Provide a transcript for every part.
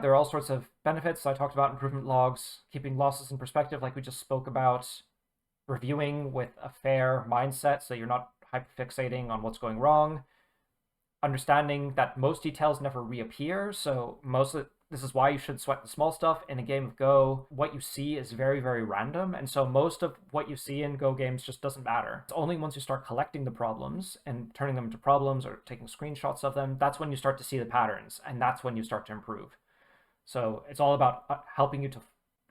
There are all sorts of benefits. I talked about improvement logs, keeping losses in perspective, like we just spoke about, reviewing with a fair mindset so you're not hyperfixating on what's going wrong, understanding that most details never reappear. So this is why you should sweat the small stuff. In a game of Go, what you see is very, very random. And so most of what you see in Go games just doesn't matter. It's only once you start collecting the problems and turning them into problems or taking screenshots of them, that's when you start to see the patterns. And that's when you start to improve. So it's all about helping you to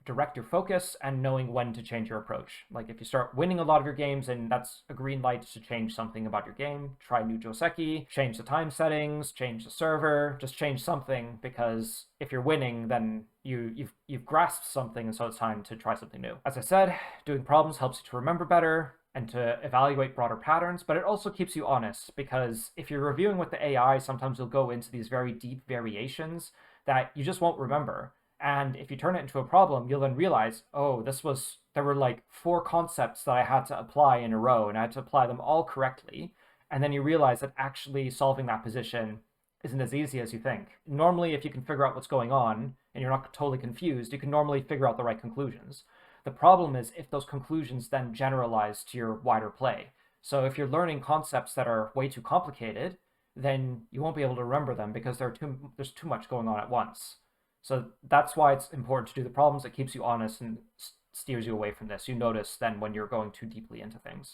direct your focus and knowing when to change your approach. Like if you start winning a lot of your games and that's a green light to change something about your game, try new Joseki, change the time settings, change the server, just change something, because if you're winning, then you've grasped something, and so it's time to try something new. As I said, doing problems helps you to remember better and to evaluate broader patterns, but it also keeps you honest, because if you're reviewing with the AI, sometimes you'll go into these very deep variations that you just won't remember. And if you turn it into a problem, you'll then realize, oh, there were like 4 concepts that I had to apply in a row, and I had to apply them all correctly. And then you realize that actually solving that position isn't as easy as you think. Normally, if you can figure out what's going on and you're not totally confused, you can normally figure out the right conclusions. The problem is if those conclusions then generalize to your wider play. So if you're learning concepts that are way too complicated, then you won't be able to remember them because there's too much going on at once. So that's why it's important to do the problems. It keeps you honest and steers you away from this. You notice then when you're going too deeply into things.